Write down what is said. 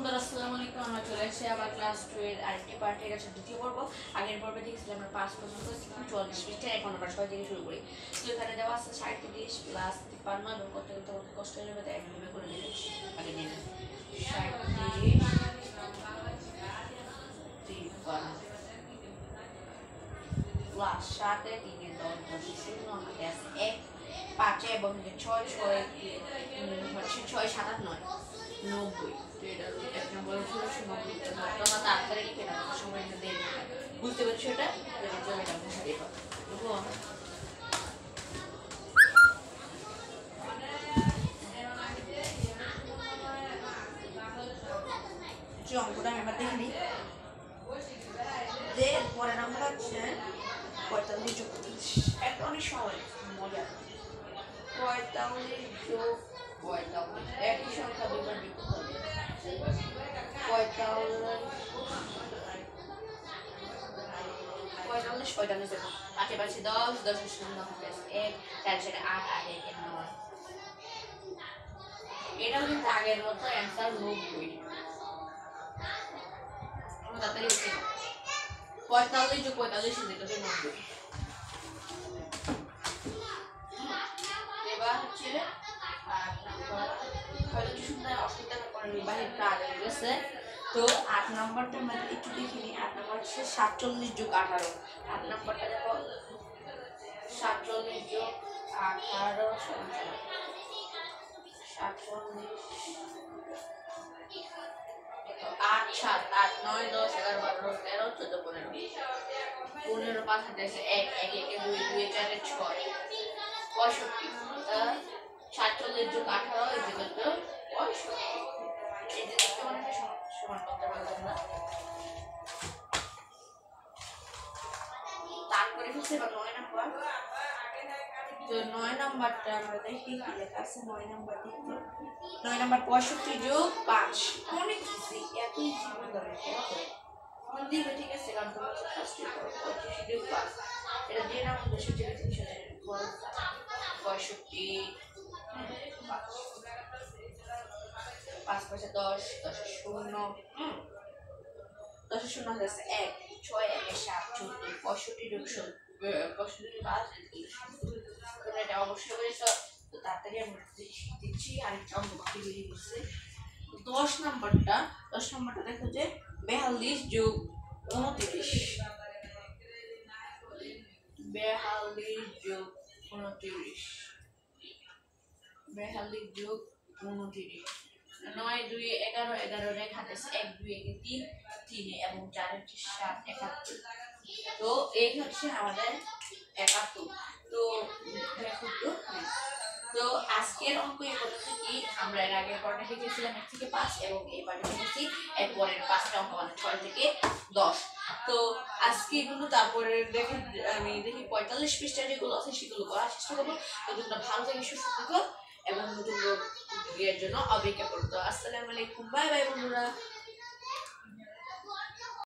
বন্ধুরা আসসালামু আলাইকুম। আমরা চলে এসেছি আবার ক্লাস 2 এর আরেকটি পার্ট। এটা হচ্ছে দ্বিতীয় পর্ব। আগের পর্বে দেখছিলাম আমরা 5 পর্যন্ত 44 পৃষ্ঠা, এখন আমরা 6 থেকে শুরু করি। তো এখানে দেওয়া আছে 37 প্লাস 53 এবং করতে করতে অনেক কষ্ট হয়ে যাবে, তাই একভাবে করে দিচ্ছি। আগে নিয়ে নেন 37 প্লাস 7 এ 3 এর 10 10 শূন্য হাতে আছে 1 5 এবং 6 6 হচ্ছে 6 7 8 9 90। তো এটা এক নম্বর ষোলোশো 90। তোমরা তাড়াতাড়ি লিখে নাও, সময় দেরি না। বুঝতে পারছো এটা? চলে এটা মুছে দিয়ে পাবো। অঙ্কটা আমি এবার দেখে নিই। যে পরের নাম্বার হচ্ছে 45 যোগ 45। একটা অনেক সহজ মজা। 45 যোগ 45 একই সংখ্যা দুইবার বিয়োগ করতে হবে। 45 45 দেখো, 8 এ 5 10 10 এর শূন্য হবে 1 4 4 8 8 1 9। এটা কিন্তু আগের মতো অ্যান্সার 90। আমরা তাড়াতাড়ি লিখে নাও। 45 যোগ 45 দিতে হবে 90। এবার হচ্ছে 8 নাম্বার হয়তো শুনতে অসুবিধা করে বাহির কাজ হয়ে গেছে। তো 8 নাম্বারটা আমরা একটু দেখে নিই। 8 নাম্বার হচ্ছে 47 যোগ 18। 8 নাম্বারটা দেখো 47 যোগ 18 47 8 7 8 9 10 11 12 13 14 15 5 হাতে 1 1 1 2 2 4 6 65 47 যোগ 18 এই যে কত 65। এই যে সমান সমান করতে পারবো আমরা। তারপরে হচ্ছে 9 নাম্বার। তো 9 নাম্বারটা আমরা দেখি কি লেখা আছে। 9 নাম্বার দেখতে 9 নাম্বার 65 যোগ 5 অনেক ইজি, এত ইজি মনে হয় মন দিবে। ঠিক আছে, কারণ তোমরা ফার্স্ট 65 যোগ 5 এটা দিয়ে নাম দেশে থেকে 300 65 5 5 10 10 শূন্য 10 শূন্য হচ্ছে 1 6 1 7 14 65 যোগ 65 5 তোমরা এটা অবশ্যই করেছো। তো তাড়াতাড়ি আমরা দিচ্ছি আরেকটা অঙ্ক বাকি বেরিয়ে গেছে। 10 নাম্বারটা দেখো যে 42 যোগ 29। 42 যোগ 29 42 যোগ 29 9 2 11 11 রেখা আছে 1 2 1 3 3 এবং 4 হচ্ছে 7 71। তো এই হচ্ছে আমাদের 71। তো দেখো তো আজকের অঙ্ক এই পদ্ধতি আমরা এর আগের পার্টে শিখেছিলাম 1 থেকে 5 এবং এই পার্টে শিখেছি এর পরের 5টা অঙ্ক মানে 6 থেকে 10। তো আজকে এগুলো তারপরে দেখি আমি দেখি 45 পৃষ্ঠা যেগুলো আছে সেগুলো করার চেষ্টা করবো। তো তোমরা ভালো থেকে সুস্থ থাকো এবং নতুন ভিডিওর জন্য অপেক্ষা করো। তো আসসালামু আলাইকুম, বাই বাই বন্ধুরা।